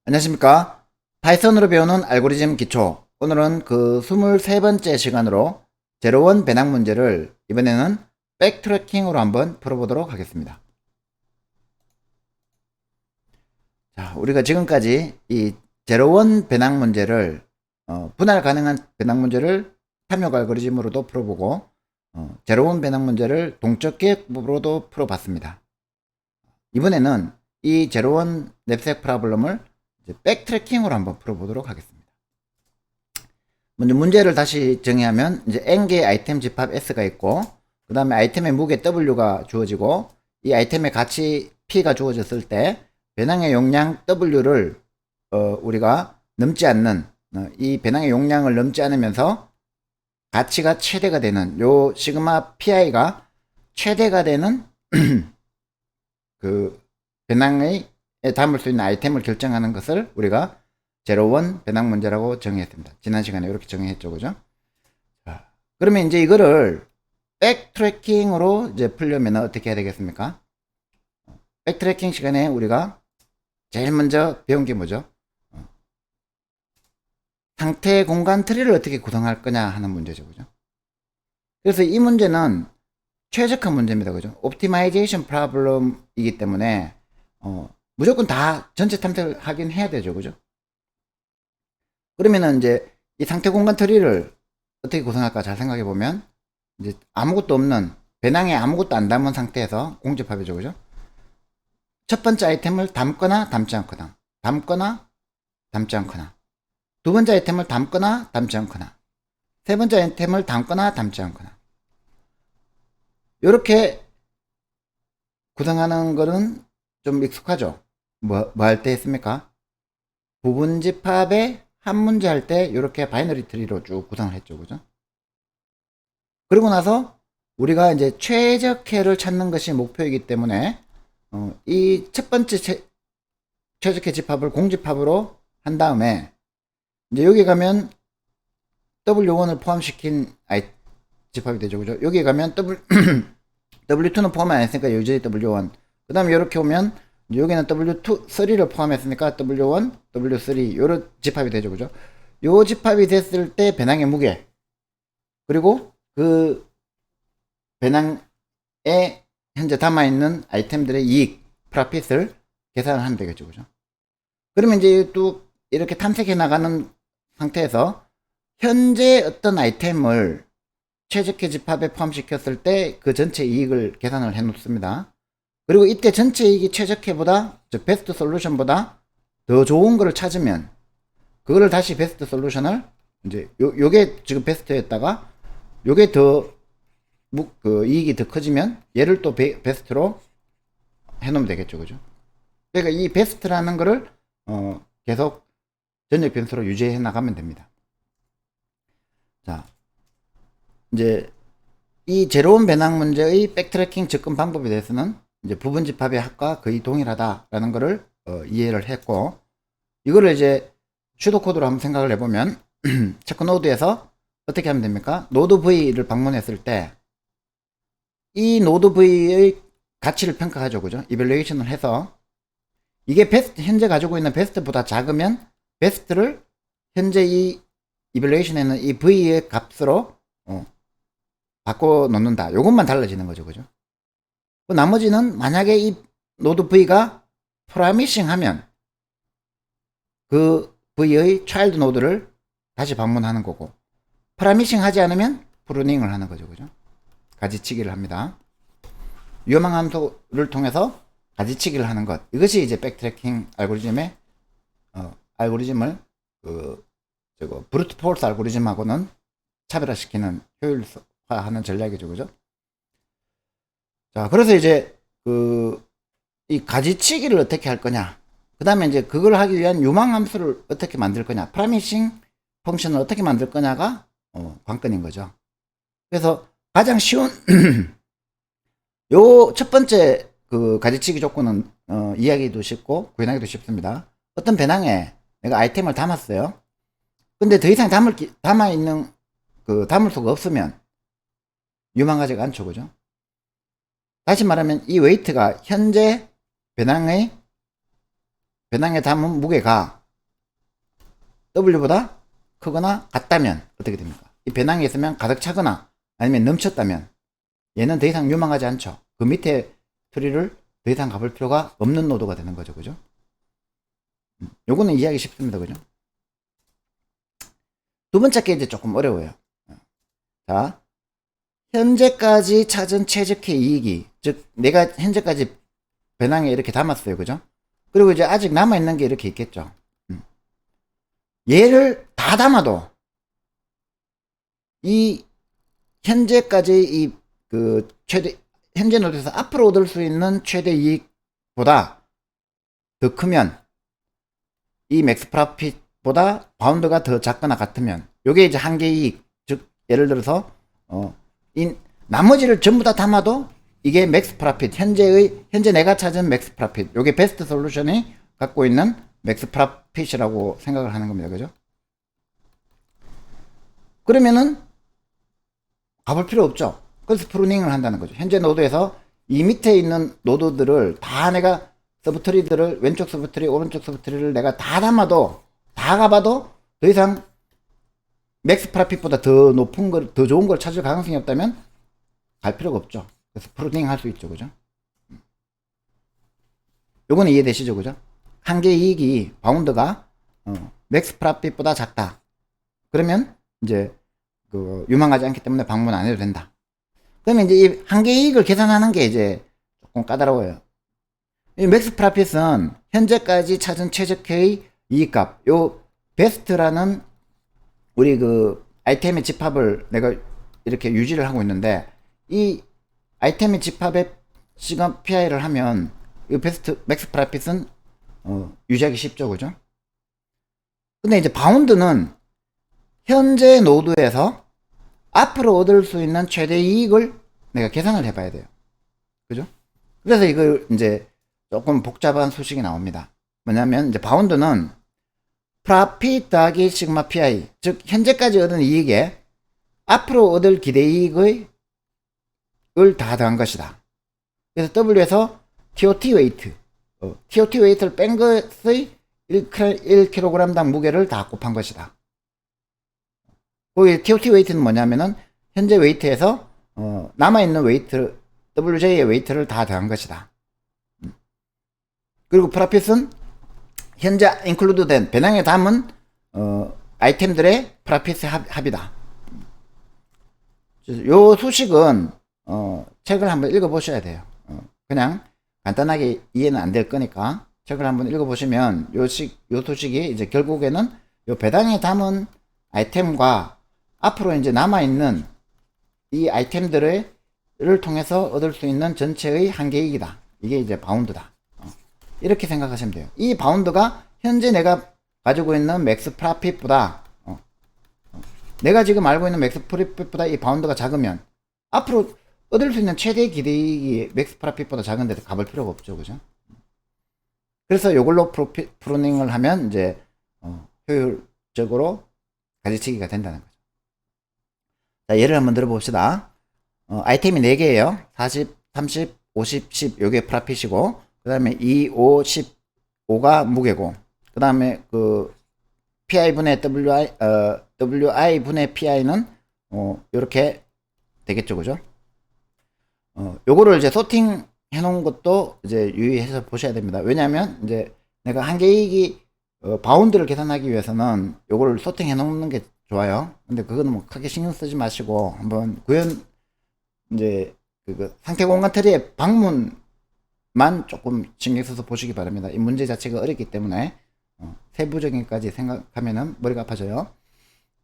안녕하십니까. 파이썬으로 배우는 알고리즘 기초. 오늘은 그 23번째 시간으로 제로원 배낭 문제를 이번에는 백트래킹으로 한번 풀어보도록 하겠습니다. 자, 우리가 지금까지 이 제로원 배낭 문제를 분할 가능한 배낭 문제를 탐욕 알고리즘으로도 풀어보고 제로원 배낭 문제를 동적 계획법으로도 풀어봤습니다. 이번에는 이 제로원 냅색 프로블럼을 백트래킹으로 한번 풀어보도록 하겠습니다. 먼저 문제를 다시 정의하면 이제 n개의 아이템 집합 s가 있고 그 다음에 아이템의 무게 w가 주어지고 이 아이템의 가치 p가 주어졌을 때 배낭의 용량 w를 우리가 넘지 않는 이 배낭의 용량을 넘지 않으면서 가치가 최대가 되는 요 시그마 pi가 최대가 되는 그 배낭에 담을 수 있는 아이템을 결정하는 것을 우리가 제로원 배낭 문제라고 정의했습니다. 지난 시간에 이렇게 정의했죠, 그죠? 자, 그러면 이제 이거를 백트래킹으로 이제 풀려면 어떻게 해야 되겠습니까? 백트래킹 시간에 우리가 제일 먼저 배운 게 뭐죠? 상태 공간 트리를 어떻게 구성할 거냐 하는 문제죠, 그죠? 그래서 이 문제는 최적화 문제입니다, 그죠? 옵티마이제이션 프로블럼이기 때문에 무조건 다 전체 탐색을 하긴 해야 되죠, 그죠? 그러면은 이제 이 상태 공간 트리를 어떻게 구성할까 잘 생각해 보면 이제 아무것도 없는 배낭에 아무것도 안 담은 상태에서 공집합이죠, 그죠? 첫 번째 아이템을 담거나 담지 않거나, 담거나 담지 않거나, 두 번째 아이템을 담거나 담지 않거나, 세 번째 아이템을 담거나 담지 않거나. 이렇게 구성하는 거는 좀 익숙하죠? 뭐 할 때 했습니까? 부분 집합에 한 문제 할 때 이렇게 바이너리 트리로 쭉 구성을 했죠, 그죠? 그리고 나서 우리가 이제 최적해를 찾는 것이 목표이기 때문에 이 첫 번째 최적해 집합을 공집합으로 한 다음에 이제 여기 가면 W1을 포함시킨 집합이 되죠, 그죠? 여기 가면 W2는 포함 안 했으니까 여전히 W1. 그 다음에 이렇게 오면 여기는 W2, 3를 포함했으니까 W1, W3 요런 집합이 되죠, 그죠? 요 집합이 됐을 때 배낭의 무게 그리고 그 배낭에 현재 담아있는 아이템들의 이익, 프라핏을 계산을 하면 되겠죠, 그죠? 그러면 이제 또 이렇게 탐색해 나가는 상태에서 현재 어떤 아이템을 최적해 집합에 포함시켰을 때 그 전체 이익을 계산을 해 놓습니다. 그리고 이때 전체 이익이 최적해보다, 베스트 솔루션보다 더 좋은 거를 찾으면 그거를 다시 베스트 솔루션을 이제 요게 지금 베스트였다가 요게 더 이익이 더 커지면 얘를 또 베스트로 해놓으면 되겠죠, 그죠? 그러니까 이 베스트라는 거를 계속 전역 변수로 유지해 나가면 됩니다. 자, 이제 이 제로원 배낭 문제의 백트래킹 접근 방법에 대해서는 이제 부분 집합의 합과 거의 동일하다라는 것을 이해를 했고, 이거를 이제 슈도 코드로 한번 생각을 해보면 체크 노드에서 어떻게 하면 됩니까? 노드 V를 방문했을 때 이 노드 V의 가치를 평가하죠, 그죠? 이벨루에이션을 해서 이게 베스트, 현재 가지고 있는 베스트보다 작으면 베스트를 현재 이 이벨루에이션에는 이 V의 값으로 바꿔 놓는다. 요것만 달라지는 거죠, 그죠? 그 나머지는 만약에 이 노드 V가 프라미싱 하면 그 V의 차일드 노드를 다시 방문하는 거고, 프라미싱 하지 않으면 프루닝을 하는 거죠, 그죠? 가지치기를 합니다. 위험한 함수를 통해서 가지치기를 하는 것. 이것이 이제 백트래킹 알고리즘의, 알고리즘을, 브루트 포스 알고리즘하고는 차별화시키는 효율화하는 전략이죠, 그죠? 자, 그래서 이제, 이 가지치기를 어떻게 할 거냐. 그 다음에 이제 그걸 하기 위한 유망 함수를 어떻게 만들 거냐. 프라미싱 펑션을 어떻게 만들 거냐가, 관건인 거죠. 그래서 가장 쉬운, 요 첫 번째 그 가지치기 조건은, 이해하기도 쉽고 구현하기도 쉽습니다. 어떤 배낭에 내가 아이템을 담았어요. 근데 더 이상 담을 수가 없으면 유망하지가 않죠, 그죠? 다시 말하면 이 웨이트가 현재 배낭에 담은 무게가 W보다 크거나 같다면 어떻게 됩니까? 이 배낭에 있으면 가득 차거나 아니면 넘쳤다면 얘는 더 이상 유망하지 않죠. 그 밑에 트리를 더 이상 가볼 필요가 없는 노드가 되는 거죠. 그죠? 요거는 이해하기 쉽습니다. 그죠? 두 번째 게 이제 조금 어려워요. 자, 현재까지 찾은 최적의 이익이, 즉 내가 현재까지 배낭에 이렇게 담았어요. 그죠? 그리고 이제 아직 남아있는 게 이렇게 있겠죠. 얘를 다 담아도 이 현재까지 이 그 최대 현재 노드에서 앞으로 얻을 수 있는 최대 이익보다 더 크면 이 맥스 프로핏보다 바운드가 더 작거나 같으면 요게 이제 한계 이익, 즉 예를 들어서 이 나머지를 전부 다 담아도 이게 맥스 프로핏, 현재 내가 찾은 맥스 프로핏, 요게 베스트 솔루션이 갖고 있는 맥스 프로핏이라고 생각을 하는 겁니다. 그죠? 그러면은 가볼 필요 없죠. 그래서 프루닝을 한다는 거죠. 현재 노드에서 이 밑에 있는 노드들을 다 내가 서브트리들을 왼쪽 서브트리, 오른쪽 서브트리를 내가 다 담아도 다 가봐도 더 이상 맥스 프로핏보다 더 높은 걸, 더 좋은 걸 찾을 가능성이 없다면 갈 필요가 없죠. 그래서 프루닝 할 수 있죠. 그죠? 요거는 이해되시죠? 그죠? 한계 이익이 바운드가 맥스 프로핏보다 작다. 그러면 이제 그 유망하지 않기 때문에 방문 안 해도 된다. 그러면 이제 이 한계 이익을 계산하는 게 이제 조금 까다로워요. 이 맥스 프로핏은 현재까지 찾은 최적의 이익값, 요 베스트라는 우리 그 아이템의 집합을 내가 이렇게 유지를 하고 있는데 이 아이템의 집합에 시간 PI를 하면 이 베스트 맥스 프로핏은 유지하기 쉽죠. 그죠? 근데 이제 바운드는 현재 노드에서 앞으로 얻을 수 있는 최대 이익을 내가 계산을 해봐야 돼요. 그죠? 그래서 이걸 이제 조금 복잡한 수식이 나옵니다. 뭐냐면 이제 바운드는 프로핏 더하기 시그마 PI, 즉 현재까지 얻은 이익에 앞으로 얻을 기대 이익을 다 더한 것이다. 그래서 W에서 TOT 웨이트, TOT 웨이트를 뺀 것의 1kg당 무게를 다 곱한 것이다. 거기 TOT 웨이트는 뭐냐면은 현재 웨이트에서 남아있는 웨이트, WJ의 웨이트를 다 더한 것이다. 그리고 프로핏은 현재 인클루드 된 배낭에 담은 아이템들의 프로핏의 합이다. 요 수식은 책을 한번 읽어보셔야 돼요. 그냥 간단하게 이해는 안 될 거니까 책을 한번 읽어보시면 요 수식이 이제 결국에는 요 배당에 담은 아이템과 앞으로 이제 남아있는 이 아이템들을 통해서 얻을 수 있는 전체의 한계이익이다. 이게 이제 바운드다. 이렇게 생각하시면 돼요. 이 바운드가 현재 내가 가지고 있는 맥스 프로핏보다 내가 지금 알고 있는 맥스 프로핏보다 이 바운드가 작으면 앞으로 얻을 수 있는 최대 기대이익이 맥스 프로핏보다 작은데 가볼 필요가 없죠. 그죠? 그래서 이걸로 프루닝을 하면 이제 효율적으로 가지치기가 된다는 거죠. 자, 예를 한번 들어봅시다. 아이템이 4개예요. 40, 30, 50, 10 요게 프로핏이고 그 다음에 2, 5, 15가 무게고 그 다음에 그 PI분의 WI분의 PI는 요렇게 되겠죠. 그죠? 요거를 이제 소팅 해 놓은 것도 이제 유의해서 보셔야 됩니다. 왜냐하면 이제 내가 한계이익이 바운드를 계산하기 위해서는 요거를 소팅해 놓는 게 좋아요. 근데 그거는 뭐 크게 신경 쓰지 마시고 한번 구현 이제 그 상태 공간 트리의 방문만 조금 신경 써서 보시기 바랍니다. 이 문제 자체가 어렵기 때문에 세부적인 까지 생각하면은 머리가 아파져요.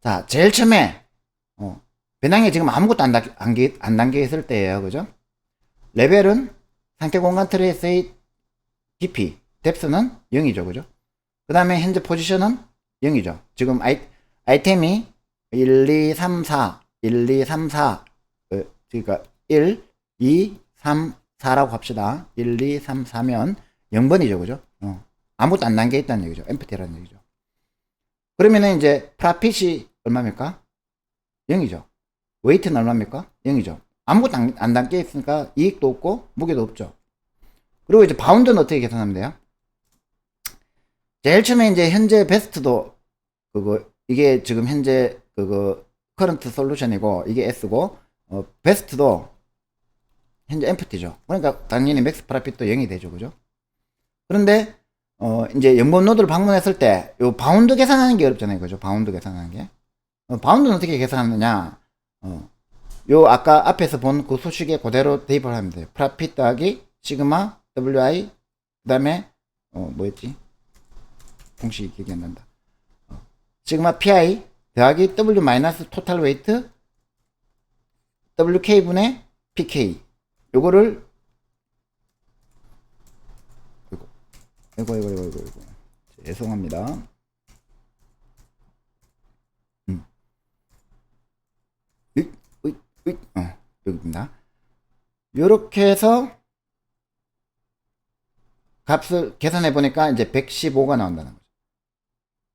자, 제일 처음에 배낭에 지금 아무것도 안 담겨 있을 때예요. 그죠? 레벨은 상태 공간 트레이스의 깊이, 뎁스는 0이죠. 그죠? 그 다음에 현재 포지션은 0이죠. 지금 아이템이 1, 2, 3, 4, 1, 2, 3, 4, 그러니까 1, 2, 3, 4라고 합시다. 1, 2, 3, 4면 0번이죠. 그죠? 아무것도 안 담겨 있다는 얘기죠. empty라는 얘기죠. 그러면은 이제 프로핏이 얼마입니까? 0이죠. 웨이트는 얼마입니까? 0이죠. 아무것도 안 담겨 있으니까 이익도 없고 무게도 없죠. 그리고 이제 바운드는 어떻게 계산하면 돼요? 제일 처음에 이제 현재 베스트도 이게 지금 현재 커런트 솔루션이고, 이게 S고, 베스트도 현재 엠프티죠. 그러니까 당연히 맥스 프라핏도 0이 되죠. 그죠? 그런데, 이제 연본 노드를 방문했을 때, 요 바운드 계산하는 게 어렵잖아요. 그죠? 바운드 계산하는 게. 바운드는 어떻게 계산하느냐? 요 아까 앞에서 본 그 수식에 그대로 대입을 하면 돼요. 프라핏 더하기 시그마 wi 그 다음에 뭐였지? 공식이 기억이 안 난다. 시그마 pi 더하기 w 마이너스 토탈 웨이트 wk분의 pk 요거를 이거 죄송합니다. 여기입니다. 요렇게 해서 값을 계산해 보니까 이제 115가 나온다는 거죠.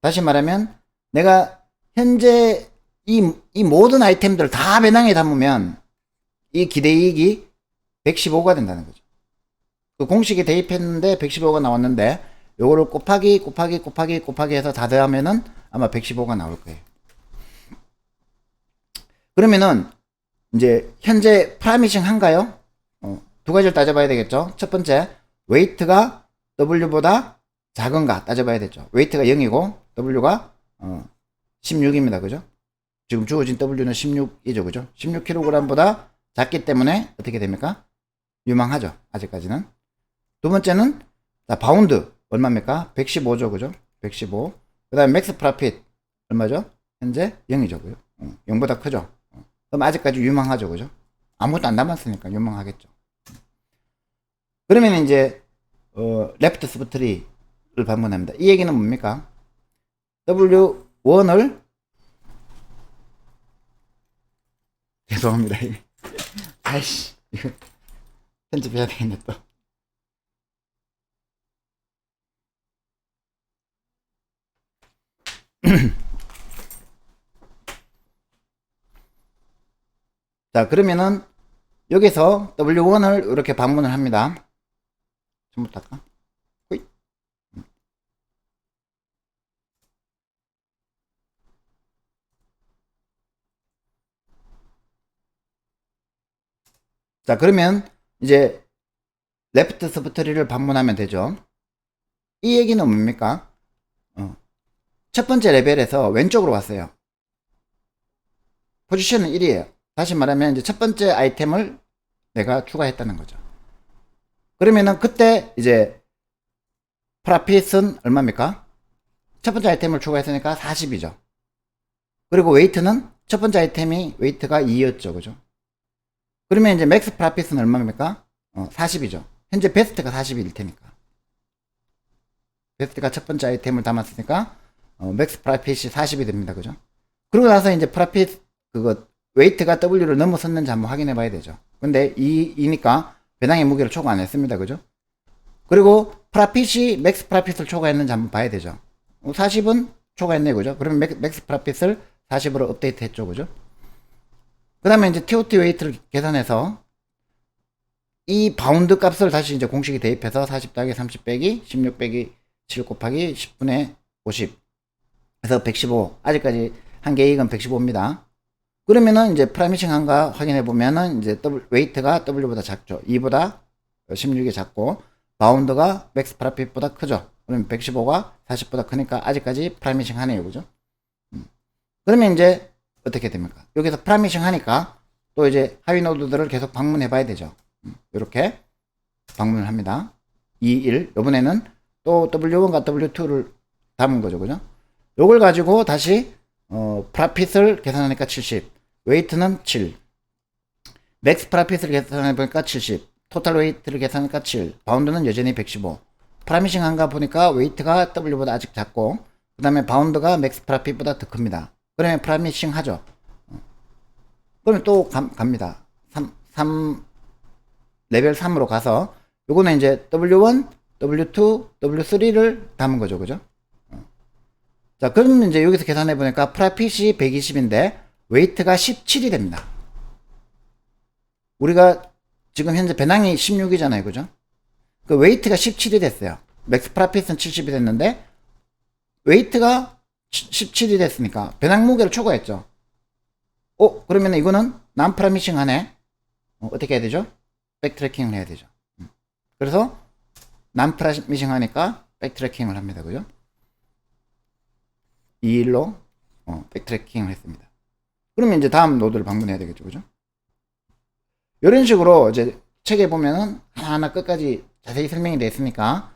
다시 말하면 내가 현재 이 모든 아이템들을 다 배낭에 담으면 이 기대이익이 115가 된다는 거죠. 그 공식에 대입했는데 115가 나왔는데 요거를 곱하기 해서 다 더하면은 아마 115가 나올 거예요. 그러면은 이제 현재 프라미싱 한가요? 두 가지를 따져봐야 되겠죠. 첫 번째, 웨이트가 W보다 작은가 따져봐야 되죠. 웨이트가 0이고 W가 16입니다. 그죠? 지금 주어진 W는 16이죠. 그죠? 16kg보다 작기 때문에 어떻게 됩니까? 유망하죠. 아직까지는. 두 번째는 바운드 얼마입니까? 115죠. 그죠? 115. 그 다음에 맥스 프라핏 얼마죠? 현재 0이죠. 그죠? 0보다 크죠. 그럼 아직까지 유망하죠. 그죠? 아무것도 안 남았으니까 유망하겠죠. 그러면 이제 레프트 서브트리를 방문합니다. 이 얘기는 뭡니까? W1을 죄송합니다. 아이씨 이거 편집해야 되겠네 또. 자, 그러면은 여기서 W1을 이렇게 방문을 합니다. 전부터 할까? 호잇. 자, 그러면 이제 레프트 서브트리를 방문하면 되죠. 이 얘기는 뭡니까? 첫 번째 레벨에서 왼쪽으로 왔어요. 포지션은 1이에요. 다시 말하면 이제 첫 번째 아이템을 내가 추가했다는 거죠. 그러면은 그때 이제 프라핏은 얼마입니까? 첫 번째 아이템을 추가했으니까 40이죠. 그리고 웨이트는 첫 번째 아이템이 웨이트가 2였죠. 그죠? 그러면 이제 맥스 프라핏은 얼마입니까? 40이죠. 현재 베스트가 40일 테니까. 베스트가 첫 번째 아이템을 담았으니까 맥스 프라핏이 40이 됩니다. 그죠? 그러고 나서 이제 프라핏 웨이트가 W를 넘어섰는지 한번 확인해 봐야 되죠. 근데 2니까 배낭의 무게를 초과 안 했습니다. 그죠? 그리고 프라핏이 맥스 프라핏을 초과했는지 한번 봐야 되죠. 40은 초과했네요. 그죠? 그러면 맥스 프라핏을 40으로 업데이트 했죠. 그죠? 그 다음에 이제 TOT 웨이트를 계산해서 이 바운드 값을 다시 이제 공식에 대입해서 40 더하기 30 빼기 16 빼기 7 곱하기 10분의 50 그래서 115 아직까지 한계이익은 115입니다. 그러면은 이제 프라미싱 한가 확인해 보면은 이제 웨이트가 W보다 작죠. 2보다 16이 작고 바운드가 맥스 프라핏보다 크죠. 그러면 115가 40보다 크니까 아직까지 프라미싱 하네요. 그죠? 그러면 이제 어떻게 됩니까? 여기서 프라미싱 하니까 또 이제 하위 노드들을 계속 방문해 봐야 되죠. 이렇게 방문을 합니다. 2, 1 이번에는 또 W1과 W2를 담은 거죠. 그죠? 요걸 가지고 다시 프라핏을 계산하니까 70 웨이트는 7 맥스 프라핏을 계산해 보니까 70 토탈 웨이트를 계산하니까 7 바운드는 여전히 115 프라미싱 한가 보니까 웨이트가 W보다 아직 작고 그 다음에 바운드가 맥스 프라핏보다 더 큽니다. 그러면 프라미싱 하죠. 그러면 또 갑니다. 3 레벨 3으로 가서 요거는 이제 W1, W2, W3를 담은 거죠. 그죠? 자, 그러면 이제 여기서 계산해 보니까 프라핏이 120인데 웨이트가 17이 됩니다. 우리가 지금 현재 배낭이 16이잖아요. 그죠? 그 웨이트가 17이 됐어요. 맥스 프라핏은 70이 됐는데 웨이트가 17이 됐으니까 배당 무게를 초과했죠. 그러면 이거는 난프라미싱 하네. 어떻게 해야 되죠? 백트래킹을 해야 되죠. 그래서 난프라미싱 하니까 백트래킹을 합니다. 그죠? 이 일로 백트래킹을 했습니다. 그러면 이제 다음 노드를 방문해야 되겠죠. 그죠? 이런 식으로 이제 책에 보면은 하나하나 끝까지 자세히 설명이 되어 있으니까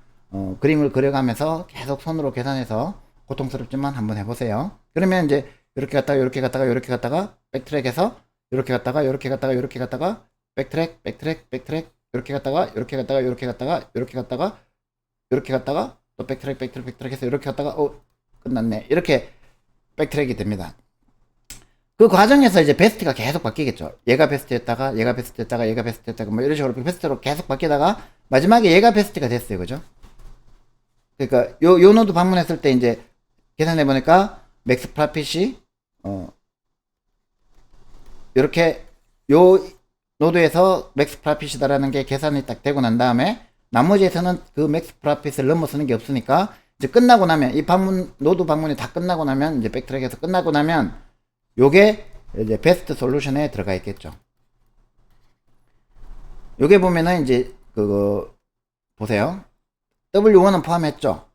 그림을 그려가면서 계속 손으로 계산해서 고통스럽지만 한번 해보세요. 그러면 이제 이렇게 갔다가 이렇게 갔다가 이렇게 갔다가 백트랙해서 이렇게 갔다가 이렇게 갔다가 이렇게 갔다가 백트랙 이렇게 갔다가 이렇게 갔다가 이렇게 갔다가 이렇게 갔다가 이렇게 갔다가 또 백트랙 해서 이렇게 갔다가 끝났네. 이렇게 백트랙이 됩니다. 그 과정에서 이제 베스트가 계속 바뀌겠죠. 얘가 베스트였다가 얘가 베스트였다가 얘가 베스트였다가 뭐 이런 식으로 베스트로 계속 바뀌다가 마지막에 얘가 베스트가 됐어요. 그죠? 그러니까 요 노드 방문했을 때 이제 계산해 보니까 맥스 프라핏이 이렇게 요 노드에서 맥스 프라핏이다라는 게 계산이 딱 되고 난 다음에 나머지에서는 그 맥스 프라핏을 넘어서는 게 없으니까 이제 끝나고 나면 이 노드 방문이 다 끝나고 나면 이제 백트랙에서 끝나고 나면 요게 이제 베스트 솔루션에 들어가 있겠죠. 요게 보면은 이제 그거 보세요. W1은 포함했죠.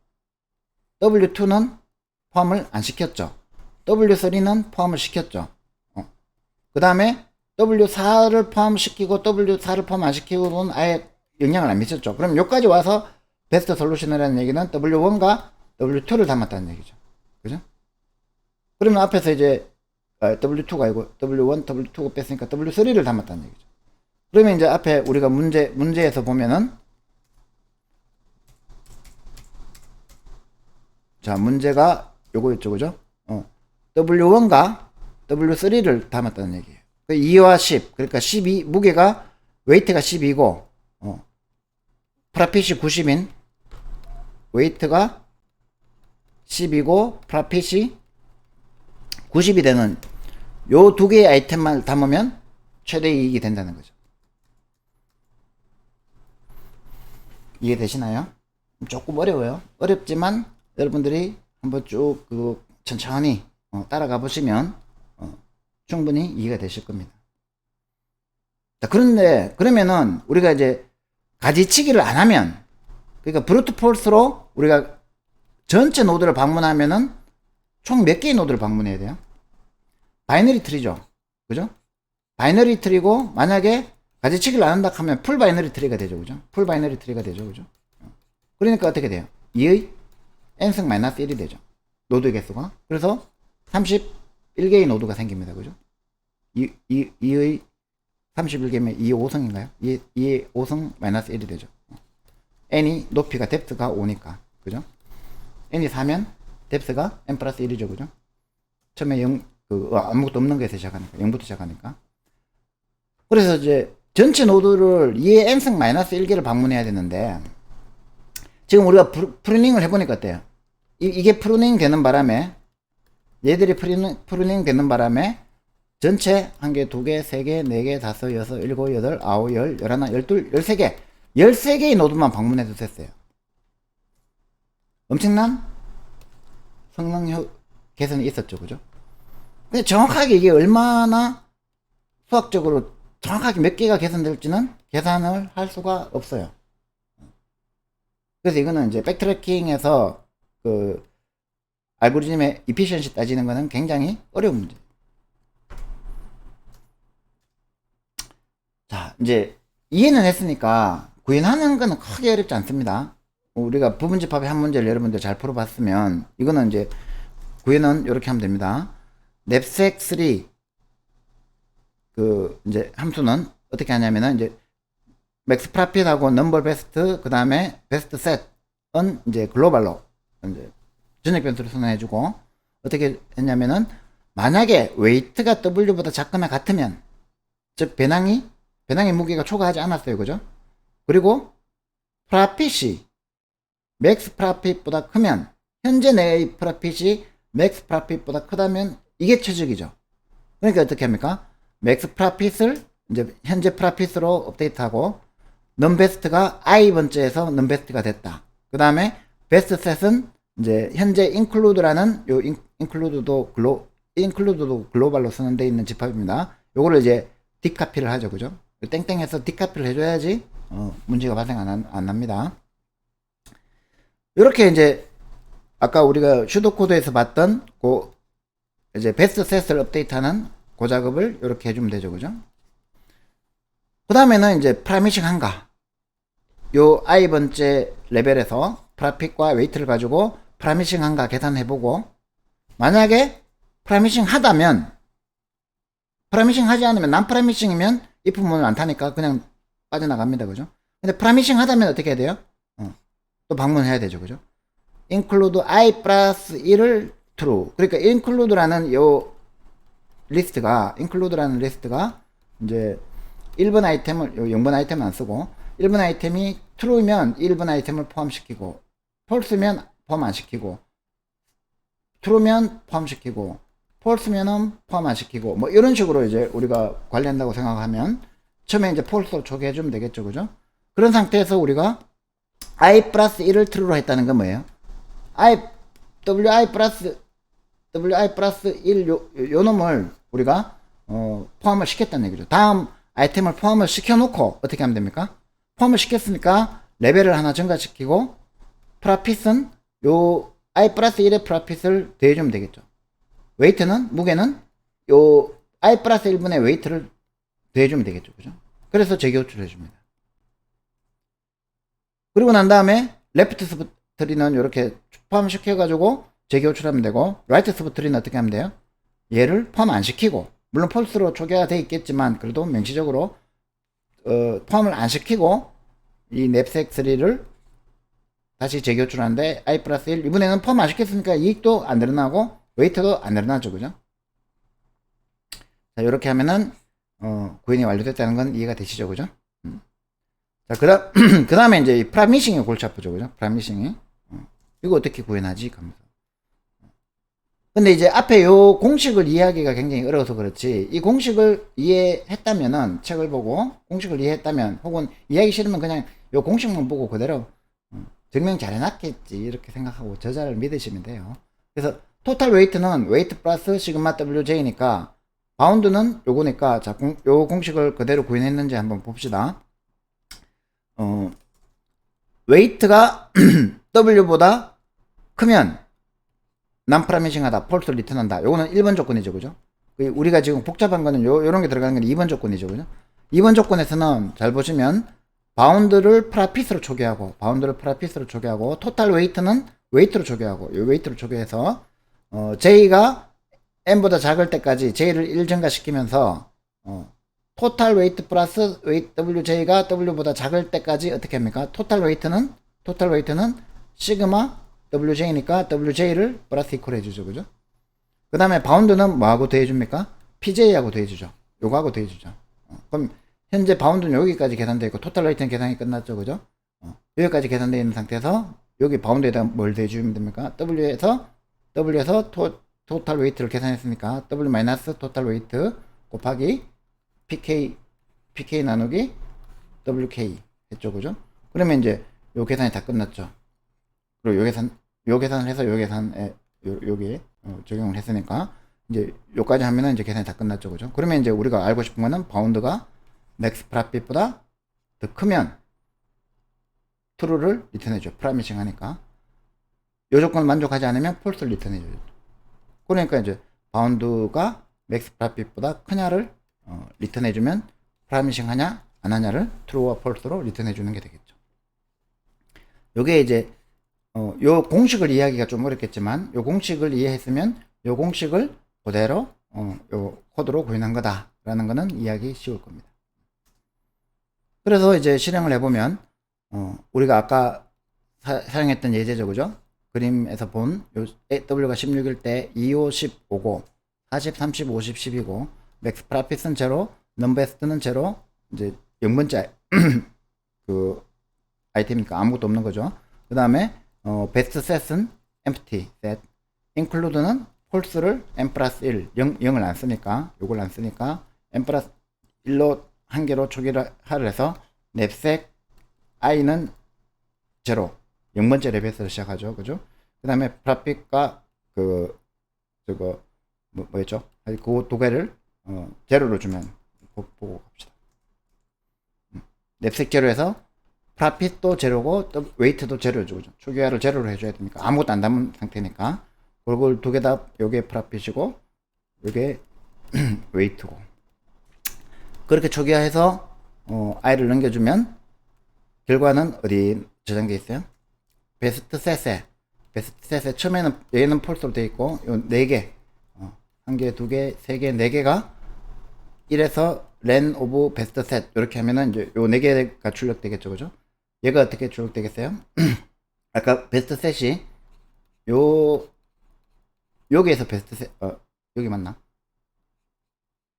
W2는 포함을 안 시켰죠. W3는 포함을 시켰죠. 그 다음에 W4를 포함시키고 W4를 포함 안 시키고는 아예 영향을 안 미쳤죠. 그럼 여기까지 와서 베스트 솔루션이라는 얘기는 W1과 W2를 담았다는 얘기죠. 그죠? 그러면 앞에서 이제 W2가 아니고 W1, W2가 뺐으니까 W3를 담았다는 얘기죠. 그러면 이제 앞에 우리가 문제에서 보면은 자, 문제가 요거였죠. 그죠? W1과 W3를 담았다는 얘기예요. 2와 10. 그러니까 12, 무게가, 웨이트가 12고, 프라핏이 90인, 웨이트가 10이고, 프라핏이 90이 되는 요 두 개의 아이템만 담으면 최대 이익이 된다는 거죠. 이해되시나요? 조금 어려워요. 어렵지만 여러분들이 한번 쭉 천천히 따라가 보시면 충분히 이해가 되실 겁니다. 자, 그런데 그러면은 우리가 이제 가지치기를 안 하면, 그러니까 브루트 폴스로 우리가 전체 노드를 방문하면은 총 몇 개의 노드를 방문해야 돼요? 바이너리 트리죠. 그죠? 바이너리 트리고, 만약에 가지치기를 안 한다 하면 풀 바이너리 트리가 되죠. 그죠? 풀 바이너리 트리가 되죠. 그죠? 그러니까 어떻게 돼요? 2의 n승 마이너스 1이 되죠. 노드 개수가. 그래서 31개의 노드가 생깁니다. 그죠? 2의 31개면 2의 5승인가요? 2의 5승 마이너스 1이 되죠. n이 높이가 뎁스가 5니까. 그죠? n이 4면 뎁스가 n 플러스 1이죠. 그죠? 처음에 아무것도 없는 거에서 시작하니까. 0부터 시작하니까. 그래서 이제 전체 노드를 2의 n승 마이너스 1개를 방문해야 되는데, 지금 우리가 프루닝을 해보니까 어때요? 이게 프루닝 되는 바람에, 얘들이 프루닝 되는 바람에, 전체 1개, 2개, 3개, 4개, 5, 6, 7, 8, 9, 10, 11, 12, 13개. 13개의 노드만 방문해도 됐어요. 엄청난 성능 개선이 있었죠. 그죠? 근데 정확하게 이게 얼마나 수학적으로 정확하게 몇 개가 개선될지는 계산을 할 수가 없어요. 그래서 이거는 이제 백트래킹에서 그 알고리즘의 이피션시 따지는 거는 굉장히 어려운 문제. 자, 이제 이해는 했으니까 구현하는 거는 크게 어렵지 않습니다. 우리가 부분집합의 한 문제를 여러분들 잘 풀어봤으면 이거는 이제 구현은 이렇게 하면 됩니다. 냅색3 이제 함수는 어떻게 하냐면은 이제 맥스 프라핏하고 넘버 베스트, 그 다음에 베스트 셋은 이제 글로벌로 이제 전역 변수를 선언해주고, 어떻게 했냐면은 만약에 웨이트가 W보다 작거나 같으면, 즉 배낭의 무게가 초과하지 않았어요. 그죠? 그리고 프라핏이 맥스 프라핏보다 크면, 현재 내의 프라핏이 맥스 프라핏보다 크다면 이게 최적이죠. 그러니까 어떻게 합니까? 맥스 프라핏을 이제 현재 프라핏으로 업데이트하고, 넘베스트가 i번째에서 넘베스트가 됐다. 그 다음에 베스트 셋은 이제 현재 include라는 요 include도 글로벌로 쓰는 데 있는 집합입니다. 요거를 이제 딥카피를 하죠. 그죠? 땡땡해서 딥카피를 해줘야지 문제가 발생 안 납니다. 이렇게 이제 아까 우리가 슈도코드에서 봤던 그 이제 베스트 셋을 업데이트하는 그 작업을 이렇게 해주면 되죠. 그죠? 그 다음에는 이제 프라미싱 한가. 요 i번째 레벨에서 프라핏과 웨이트를 가지고 프라미싱 한가 계산해보고, 만약에 프라미싱 하다면, 프라미싱 하지 않으면, 난 프라미싱이면 if 문을 안 타니까 그냥 빠져나갑니다. 그죠? 근데 프라미싱 하다면 어떻게 해야 돼요? 또 방문해야 되죠. 그죠? include i 플러스 1을 true. 그러니까 include라는 요 리스트가 이제 1번 아이템을, 0번 아이템은 안 쓰고, 1번 아이템이 true면 1번 아이템을 포함시키고, false면 포함 안 시키고, true면 포함시키고, false면은 포함 안 시키고, 뭐 이런 식으로 이제 우리가 관리한다고 생각하면 처음에 이제 false로 초기해주면 되겠죠. 그죠? 그런 상태에서 우리가 i 플러스 1을 true로 했다는 건 뭐예요? wi 플러스 1 요 놈을 우리가 포함을 시켰다는 얘기죠. 다음 아이템을 포함을 시켜놓고 어떻게 하면 됩니까? 포함을 시켰으니까 레벨을 하나 증가시키고 프라핏은 요 i 플러스 1의 프라핏을 더해주면 되겠죠. 웨이트는, 무게는 요 i 플러스 1분의 웨이트를 더해주면 되겠죠. 그죠? 그래서 재교출을 해줍니다. 그리고 난 다음에 레프트 스프트리는 이렇게 포함시켜가지고 재교출하면 되고, 라이트 스프트리는 어떻게 하면 돼요? 얘를 포함 안 시키고, 물론 폴스로 초기화되어 있겠지만 그래도 명시적으로 포함을 안 시키고 이 냅색3를 다시 재교출하는데 i 플러스 1, 이번에는 포함 안 시켰으니까 이익도 안 늘어나고 웨이트도 안 늘어나죠. 그죠? 자, 이렇게 하면은 구현이 완료됐다는 건 이해가 되시죠. 그죠? 자, 그 다음에 이제 이 프라미싱이 골치 아프죠. 그죠? 프라미싱이 이거 어떻게 구현하지? 하면서. 근데 이제 앞에 요 공식을 이해하기가 굉장히 어려워서 그렇지, 이 공식을 이해했다면은, 책을 보고 공식을 이해했다면, 혹은 이해하기 싫으면 그냥 요 공식만 보고 그대로 증명 잘 해놨겠지 이렇게 생각하고 저자를 믿으시면 돼요. 그래서 토탈 웨이트는 웨이트 플러스 시그마 WJ니까, 바운드는 요거니까, 자, 요 공식을 그대로 구현했는지 한번 봅시다. 웨이트가 W보다 크면 난 프라미싱하다, 폴스를 리턴한다. 요거는 1번 조건이죠. 그죠? 우리가 지금 복잡한 거는 요런 게 들어가는 건 2번 조건이죠. 그죠? 2번 조건에서는 잘 보시면 바운드를 프라핏으로 초기하고, 토탈 웨이트는 웨이트로 초기하고, 요 웨이트로 초기해서 J가 N보다 작을 때까지 J를 1 증가시키면서 토탈 웨이트 플러스 WJ가 W보다 작을 때까지 어떻게 합니까? 토탈 웨이트는 시그마 WJ니까 WJ를 플러스 이퀄 해주죠. 그죠? 그 다음에 바운드는 뭐하고 더해줍니까? PJ하고 더해주죠. 요거하고 더해주죠. 그럼 현재 바운드는 여기까지 계산되어 있고 토탈 웨이트는 계산이 끝났죠. 그죠? 여기까지 계산되어 있는 상태에서 여기 바운드에다 뭘 더해주면 됩니까? W에서 토탈 웨이트를 계산했으니까 W 마이너스 토탈 웨이트 곱하기 PK 나누기 WK 했죠. 그죠? 그러면 이제 요 계산이 다 끝났죠. 그리고 요 계산을 해서 요 계산에 여기에 적용을 했으니까 이제 요까지 하면은 이제 계산이 다 끝났죠. 그죠? 그러면 이제 우리가 알고 싶은 거는 바운드가 맥스 프라핏보다 더 크면 true를 리턴해줘. 프라미싱 하니까. 요 조건을 만족하지 않으면 false를 리턴해줘요. 그러니까 이제 바운드가 맥스 프라핏보다 크냐를 리턴해주면 프라미싱 하냐 안 하냐를 true와 false로 리턴해주는 게 되겠죠. 요게 이제 요 공식을 이해하기가 좀 어렵겠지만, 요 공식을 이해했으면 요 공식을 그대로 요 코드로 구현한 거다라는 거는 이해하기 쉬울 겁니다. 그래서 이제 실행을 해보면 우리가 아까 사용했던 예제죠. 그죠? 그림에서 본 요 W가 16일 때 2, 5, 10, 5고 40, 30, 50, 10이고 맥스 프라핏은 제로, 넘베스트는 제로, 이제 0번째 그 아이템이니까 아무것도 없는 거죠. 그 다음에 베스트 셋은 empty set, include는 false를 n 플러스 1, 0을 안 쓰니까, 요걸 안 쓰니까 n 플러스 1로 한 개로 초기화를 해서 냅색 i는 제로, 0번째 레벨에서 시작하죠. 그죠? 그 다음에 프라핏과 그 저거 뭐였죠? 그 두 개를 제로로 주면 보고 갑시다. 냅색 제로에서 프라핏도 제로고 또 웨이트도 제로죠. 초기화를 제로로 해줘야 되니까 아무것도 안 담은 상태니까 그걸 두 개 다 요게 프라핏이고 요게 웨이트고 그렇게 초기화해서 i를 넘겨주면 결과는 어디 저장되어 있어요? 베스트 셋에 처음에는 얘는 폴스로 되어 있고 요 4개 한 개, 두 개, 세 개, 네 개가 1에서 len 오브 베스트 셋 이렇게 하면은 이제 요 4개가 출력되겠죠, 그죠? 얘가 어떻게 출력되겠어요? 아까 베스트 셋이 여기에서 베스트 셋 여기 맞나?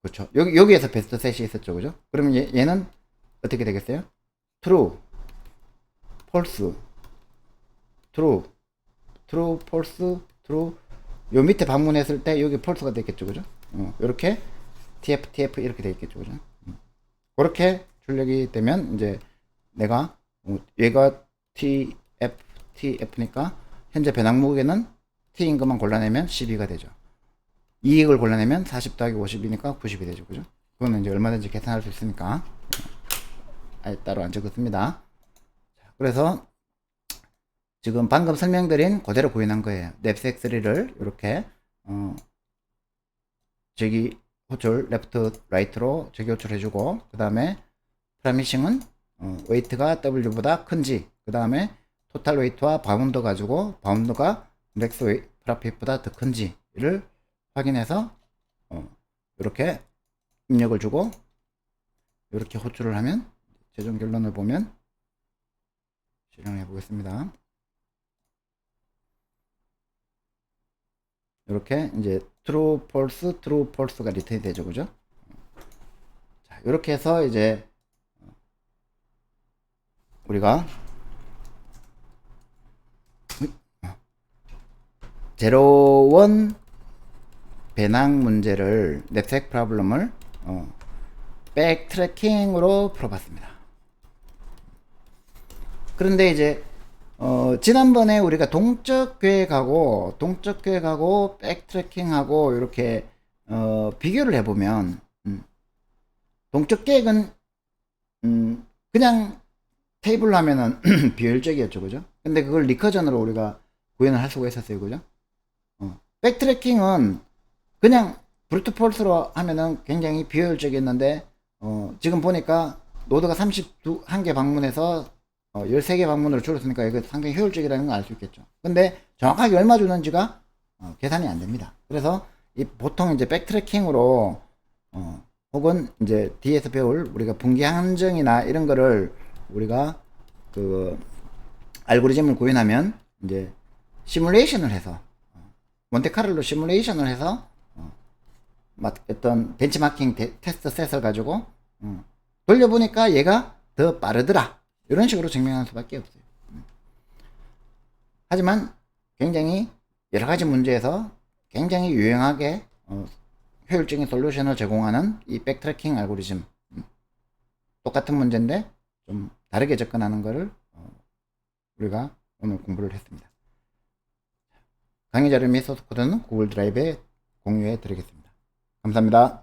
그렇죠. 여기에서 베스트 셋이 있었죠, 그죠? 그러면 얘는 어떻게 되겠어요? true, false, true, false, true. 요 밑에 방문했을 때 여기 false가 되겠죠, 그죠? 이렇게 TF 이렇게 되겠죠, 그죠? 그렇게 출력이 되면 이제 내가 얘가 TF니까 현재 배당 무게는 T인 것만 골라내면 12가 되죠. 이익을 골라내면 40 더하기 50이니까 90이 되죠, 그죠? 그거는 이제 얼마든지 계산할 수 있으니까 따로 안 적었습니다. 그래서 지금 방금 설명드린 그대로 구현한 거예요. 넵스3를 이렇게 저기 호출 레프트 라이트로 저기 호출해주고 그 다음에 프라미싱은 웨이트가 W보다 큰지 그 다음에 토탈 웨이트와 바운드 가지고 바운드가 렉스 웨이 프라핏보다 더 큰지를 확인해서 이렇게 입력을 주고 이렇게 호출을 하면 최종 결론을 보면 실행해 보겠습니다. 이렇게 이제 true, false가 리턴이 되죠, 그죠? 자, 이렇게 해서 이제 우리가 제로원 배낭 문제를 냅색 프로블럼을 백트래킹으로 풀어봤습니다. 그런데 이제 지난번에 우리가 동적 계획하고 백트래킹하고 이렇게 비교를 해보면 동적 계획은 그냥 테이블로 하면은 비효율적이었죠, 그죠? 근데 그걸 리커전으로 우리가 구현을 할 수가 있었어요, 그죠? 백트래킹은 그냥 브루트 폴스로 하면은 굉장히 비효율적이었는데 지금 보니까 노드가 31개 방문해서 13개 방문으로 줄었으니까 이거 상당히 효율적이라는 걸 알 수 있겠죠. 근데 정확하게 얼마 주는지가 계산이 안 됩니다. 그래서 보통 이제 백트래킹으로 혹은 이제 뒤에서 배울 우리가 분기 함정이나 이런 거를 우리가 그 알고리즘을 구현하면 이제 시뮬레이션을 해서 몬테카를로 시뮬레이션을 해서 어떤 벤치마킹 테스트 셋을 가지고 돌려보니까 얘가 더 빠르더라 이런 식으로 증명할 수밖에 없어요. 하지만 굉장히 여러가지 문제에서 굉장히 유용하게 효율적인 솔루션을 제공하는 이 백트래킹 알고리즘 똑같은 문제인데 좀 다르게 접근하는 것을 우리가 오늘 공부를 했습니다. 강의 자료 및 소스 코드는 구글 드라이브에 공유해 드리겠습니다. 감사합니다.